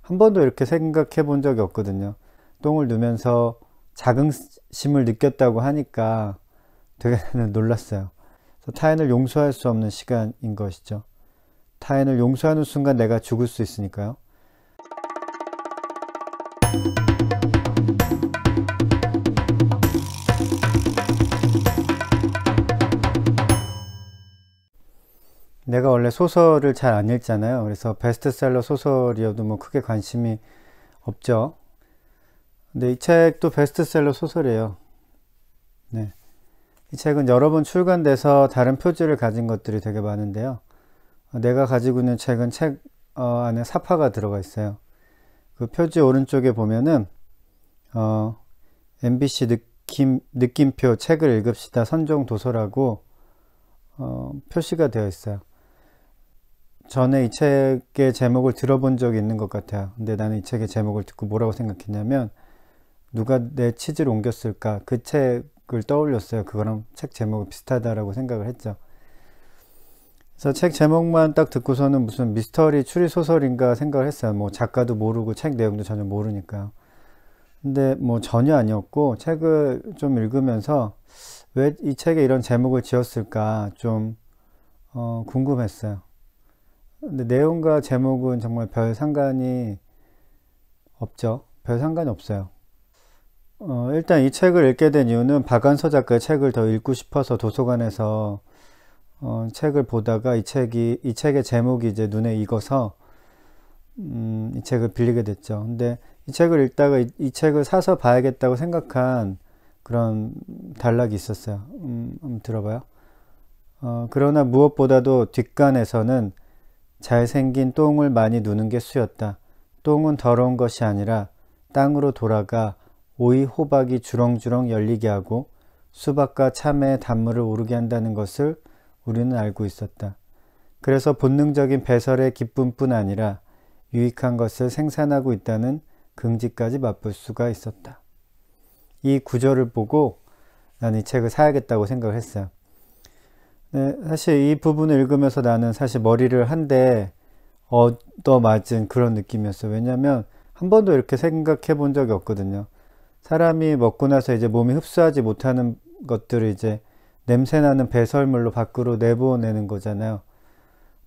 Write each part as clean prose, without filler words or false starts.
한 번도 이렇게 생각해 본 적이 없거든요. 똥을 누면서 자긍심을 느꼈다고 하니까 되게 놀랐어요. 그래서 타인을 용서할 수 없는 시간인 것이죠. 타인을 용서하는 순간 내가 죽을 수 있으니까요. 내가 원래 소설을 잘 안 읽잖아요. 그래서 베스트셀러 소설이어도 뭐 크게 관심이 없죠. 근데 이 책도 베스트셀러 소설이에요. 네. 이 책은 여러 번 출간돼서 다른 표지를 가진 것들이 되게 많은데요. 내가 가지고 있는 책은 책 안에 사파가 들어가 있어요. 그 표지 오른쪽에 보면은 MBC 느낌표 책을 읽읍시다 선정 도서라고 표시가 되어 있어요. 전에 이 책의 제목을 들어본 적이 있는 것 같아요. 근데 나는 이 책의 제목을 듣고 뭐라고 생각했냐면 누가 내 취지를 옮겼을까, 그 책을 떠올렸어요. 그거랑 책 제목이 비슷하다라고 생각을 했죠. 그래서 책 제목만 딱 듣고서는 무슨 미스터리 추리소설인가 생각을 했어요. 뭐 작가도 모르고 책 내용도 전혀 모르니까요. 근데 뭐 전혀 아니었고, 책을 좀 읽으면서 왜 이 책에 이런 제목을 지었을까 좀 궁금했어요. 근데 내용과 제목은 정말 별 상관이 없죠. 별 상관이 없어요. 일단 이 책을 읽게 된 이유는 박완서 작가의 책을 더 읽고 싶어서 도서관에서 책을 보다가 이 책의 제목이 이제 눈에 익어서 이 책을 빌리게 됐죠. 근데 이 책을 읽다가 이 책을 사서 봐야겠다고 생각한 그런 단락이 있었어요. 한번 들어봐요. 그러나 무엇보다도 뒷간에서는 잘생긴 똥을 많이 누는 게 수였다. 똥은 더러운 것이 아니라 땅으로 돌아가 오이 호박이 주렁주렁 열리게 하고 수박과 참외의 단물을 오르게 한다는 것을 우리는 알고 있었다. 그래서 본능적인 배설의 기쁨뿐 아니라 유익한 것을 생산하고 있다는 긍지까지 맛볼 수가 있었다. 이 구절을 보고 난 이 책을 사야겠다고 생각을 했어요. 네, 사실 이 부분을 읽으면서 나는 사실 머리를 한 대 얻어맞은 그런 느낌이었어요. 왜냐하면 한 번도 이렇게 생각해 본 적이 없거든요. 사람이 먹고 나서 이제 몸이 흡수하지 못하는 것들을 이제 냄새나는 배설물로 밖으로 내보내는 거잖아요.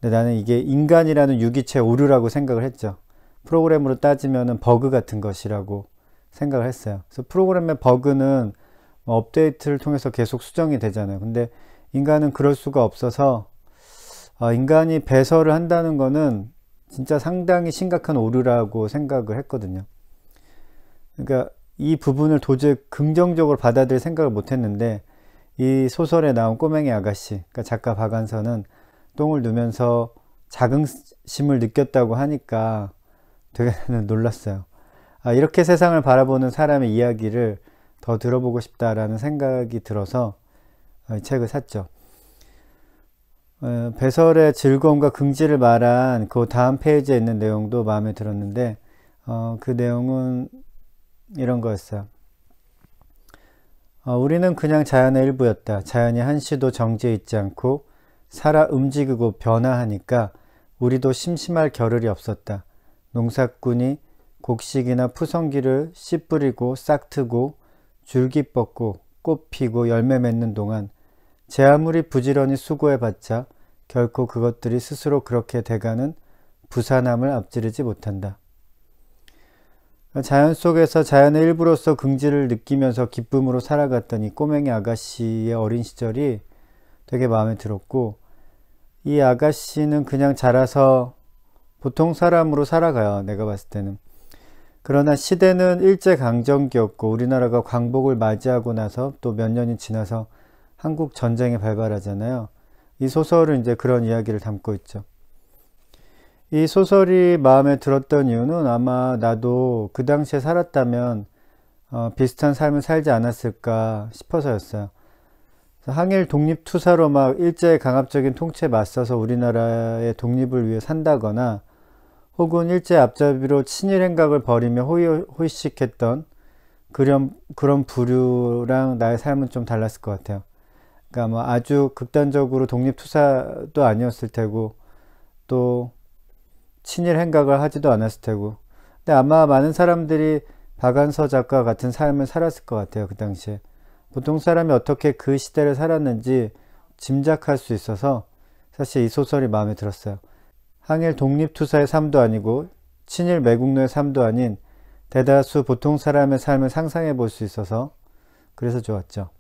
근데 나는 이게 인간이라는 유기체 오류라고 생각을 했죠. 프로그램으로 따지면은 버그 같은 것이라고 생각을 했어요. 그래서 프로그램의 버그는 업데이트를 통해서 계속 수정이 되잖아요. 근데 인간은 그럴 수가 없어서 인간이 배설을 한다는 거는 진짜 상당히 심각한 오류라고 생각을 했거든요. 그러니까 이 부분을 도저히 긍정적으로 받아들일 생각을 못 했는데 이 소설에 나온 꼬맹이 아가씨, 그러니까 작가 박완서는 똥을 누면서 자긍심을 느꼈다고 하니까 되게 놀랐어요. 이렇게 세상을 바라보는 사람의 이야기를 더 들어보고 싶다라는 생각이 들어서 이 책을 샀죠. 배설의 즐거움과 긍지를 말한 그 다음 페이지에 있는 내용도 마음에 들었는데 그 내용은 이런 거였어요. 우리는 그냥 자연의 일부였다. 자연이 한시도 정지해 있지 않고 살아 움직이고 변화하니까 우리도 심심할 겨를이 없었다. 농사꾼이 곡식이나 푸성기를 씨 뿌리고 싹 트고 줄기 뻗고 꽃 피고 열매 맺는 동안 제 아무리 부지런히 수고해봤자 결코 그것들이 스스로 그렇게 돼가는 부산함을 앞지르지 못한다. 자연 속에서 자연의 일부로서 긍지를 느끼면서 기쁨으로 살아갔던 이 꼬맹이 아가씨의 어린 시절이 되게 마음에 들었고, 이 아가씨는 그냥 자라서 보통 사람으로 살아가요. 내가 봤을 때는. 그러나 시대는 일제강점기였고 우리나라가 광복을 맞이하고 나서 또 몇 년이 지나서 한국 전쟁이 발발하잖아요. 이 소설은 이제 그런 이야기를 담고 있죠. 이 소설이 마음에 들었던 이유는 아마 나도 그 당시에 살았다면 비슷한 삶을 살지 않았을까 싶어서였어요. 항일 독립투사로 막 일제의 강압적인 통치에 맞서서 우리나라의 독립을 위해 산다거나 혹은 일제 앞잡이로 친일 행각을 벌이며 호의호식했던 그런 부류랑 나의 삶은 좀 달랐을 것 같아요. 그러니까 뭐 아주 극단적으로 독립투사도 아니었을 테고 또 친일 행각을 하지도 않았을 테고 근데 아마 많은 사람들이 박안서 작가 같은 삶을 살았을 것 같아요. 그 당시에. 보통 사람이 어떻게 그 시대를 살았는지 짐작할 수 있어서 사실 이 소설이 마음에 들었어요. 항일 독립투사의 삶도 아니고 친일 매국노의 삶도 아닌 대다수 보통 사람의 삶을 상상해 볼 수 있어서 그래서 좋았죠.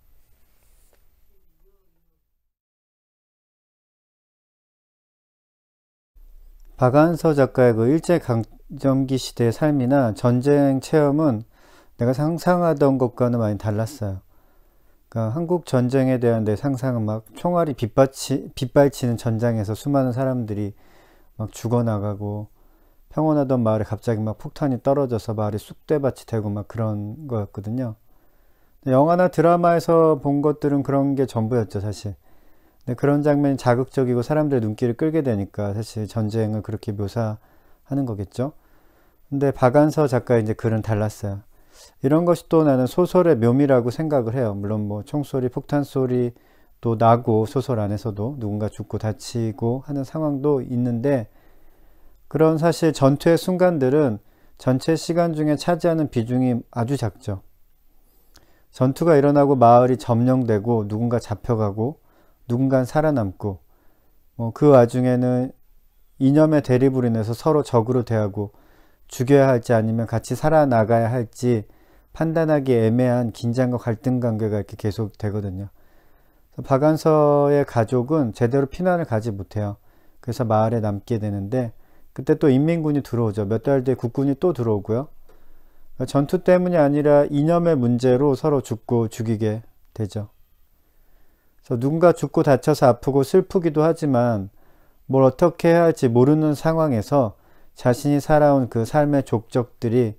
박안서 작가의 그 일제강점기 시대의 삶이나 전쟁 체험은 내가 상상하던 것과는 많이 달랐어요. 그러니까 한국 전쟁에 대한 내 상상은 막 총알이 빗발치는 전장에서 수많은 사람들이 막 죽어나가고 평온하던 마을에 갑자기 막 폭탄이 떨어져서 마을이 쑥대밭이 되고 막 그런 거였거든요. 영화나 드라마에서 본 것들은 그런 게 전부였죠, 사실. 근데 그런 장면이 자극적이고 사람들의 눈길을 끌게 되니까 사실 전쟁을 그렇게 묘사하는 거겠죠. 근데 박안서 작가의 이제 글은 달랐어요. 이런 것이 또 나는 소설의 묘미라고 생각을 해요. 물론 뭐 총소리, 폭탄 소리 또 나고 소설 안에서도 누군가 죽고 다치고 하는 상황도 있는데 그런 사실 전투의 순간들은 전체 시간 중에 차지하는 비중이 아주 작죠. 전투가 일어나고 마을이 점령되고 누군가 잡혀가고 누군가는 살아남고 그 와중에는 이념의 대립으로 인해서 서로 적으로 대하고 죽여야 할지 아니면 같이 살아나가야 할지 판단하기 애매한 긴장과 갈등 관계가 이렇게 계속 되거든요. 박안서의 가족은 제대로 피난을 가지 못해요. 그래서 마을에 남게 되는데 그때 또 인민군이 들어오죠. 몇 달 뒤에 국군이 또 들어오고요. 그러니까 전투 때문이 아니라 이념의 문제로 서로 죽고 죽이게 되죠. 그래서 누군가 죽고 다쳐서 아프고 슬프기도 하지만 뭘 어떻게 해야 할지 모르는 상황에서 자신이 살아온 그 삶의 족적들이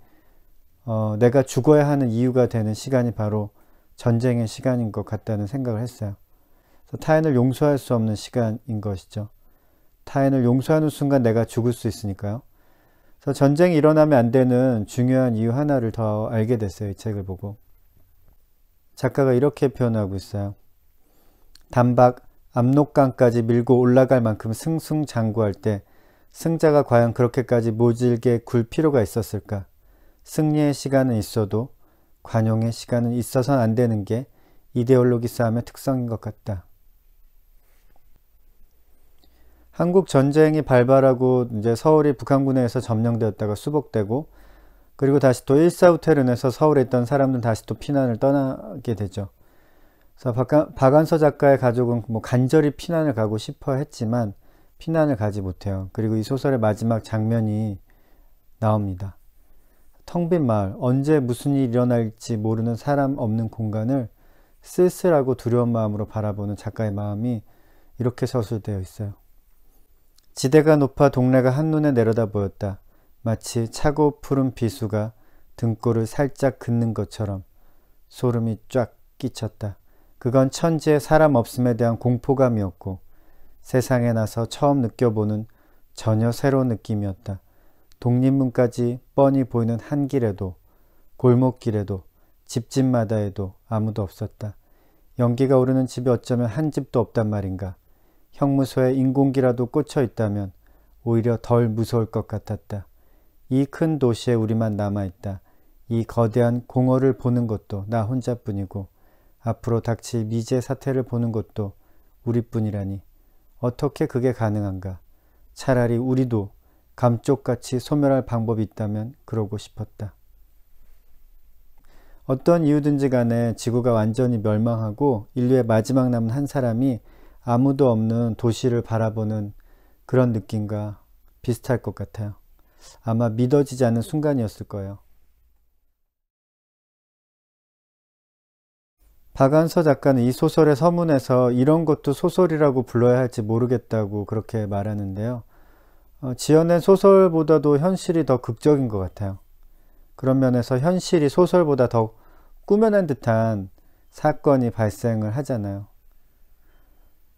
내가 죽어야 하는 이유가 되는 시간이 바로 전쟁의 시간인 것 같다는 생각을 했어요. 그래서 타인을 용서할 수 없는 시간인 것이죠. 타인을 용서하는 순간 내가 죽을 수 있으니까요. 그래서 전쟁이 일어나면 안 되는 중요한 이유 하나를 더 알게 됐어요. 이 책을 보고. 작가가 이렇게 표현하고 있어요. 단박 압록강까지 밀고 올라갈 만큼 승승장구할 때 승자가 과연 그렇게까지 모질게 굴 필요가 있었을까? 승리의 시간은 있어도 관용의 시간은 있어서는 안 되는 게 이데올로기 싸움의 특성인 것 같다. 한국 전쟁이 발발하고 이제 서울이 북한군에 의해서 점령되었다가 수복되고 그리고 다시 또 1사후퇴론에서 서울에 있던 사람들은 다시 또 피난을 떠나게 되죠. 그래서 박안서 작가의 가족은 뭐 간절히 피난을 가고 싶어 했지만 피난을 가지 못해요. 그리고 이 소설의 마지막 장면이 나옵니다. 텅 빈 마을, 언제 무슨 일이 일어날지 모르는 사람 없는 공간을 쓸쓸하고 두려운 마음으로 바라보는 작가의 마음이 이렇게 서술되어 있어요. 지대가 높아 동네가 한눈에 내려다 보였다. 마치 차고 푸른 비수가 등골을 살짝 긋는 것처럼 소름이 쫙 끼쳤다. 그건 천지에 사람 없음에 대한 공포감이었고 세상에 나서 처음 느껴보는 전혀 새로운 느낌이었다. 독립문까지 뻔히 보이는 한 길에도 골목길에도 집집마다에도 아무도 없었다. 연기가 오르는 집이 어쩌면 한 집도 없단 말인가. 형무소에 인공기라도 꽂혀 있다면 오히려 덜 무서울 것 같았다. 이 큰 도시에 우리만 남아있다. 이 거대한 공허를 보는 것도 나 혼자뿐이고 앞으로 닥칠 미제 사태를 보는 것도 우리뿐이라니 어떻게 그게 가능한가. 차라리 우리도 감쪽같이 소멸할 방법이 있다면 그러고 싶었다. 어떤 이유든지 간에 지구가 완전히 멸망하고 인류의 마지막 남은 한 사람이 아무도 없는 도시를 바라보는 그런 느낌과 비슷할 것 같아요. 아마 믿어지지 않는 순간이었을 거예요. 박안서 작가는 이 소설의 서문에서 이런 것도 소설이라고 불러야 할지 모르겠다고 그렇게 말하는데요. 지어낸 소설보다도 현실이 더 극적인 것 같아요. 그런 면에서 현실이 소설보다 더 꾸며낸 듯한 사건이 발생을 하잖아요.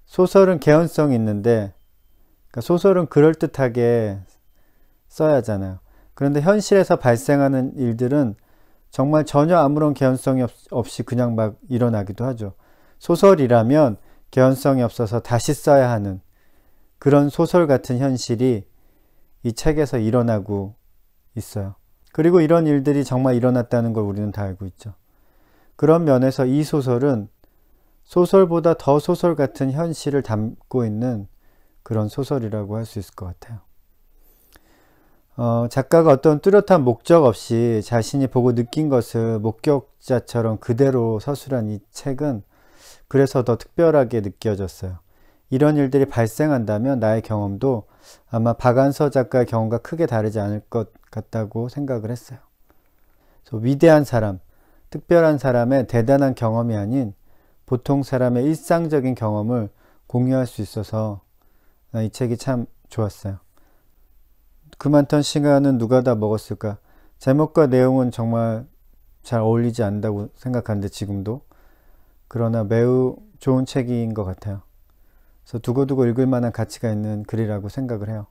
소설은 개연성이 있는데 그러니까 소설은 그럴듯하게 써야 하잖아요. 그런데 현실에서 발생하는 일들은 정말 전혀 아무런 개연성이 없이 그냥 막 일어나기도 하죠. 소설이라면 개연성이 없어서 다시 써야 하는 그런 소설 같은 현실이 이 책에서 일어나고 있어요. 그리고 이런 일들이 정말 일어났다는 걸 우리는 다 알고 있죠. 그런 면에서 이 소설은 소설보다 더 소설 같은 현실을 담고 있는 그런 소설이라고 할 수 있을 것 같아요. 작가가 어떤 뚜렷한 목적 없이 자신이 보고 느낀 것을 목격자처럼 그대로 서술한 이 책은 그래서 더 특별하게 느껴졌어요. 이런 일들이 발생한다면 나의 경험도 아마 박안서 작가의 경험과 크게 다르지 않을 것 같다고 생각을 했어요. 그래서 위대한 사람, 특별한 사람의 대단한 경험이 아닌 보통 사람의 일상적인 경험을 공유할 수 있어서 이 책이 참 좋았어요. 그 많던 시간은 누가 다 먹었을까? 제목과 내용은 정말 잘 어울리지 않는다고 생각하는데 지금도. 그러나 매우 좋은 책인 것 같아요. 그래서 두고두고 읽을 만한 가치가 있는 글이라고 생각을 해요.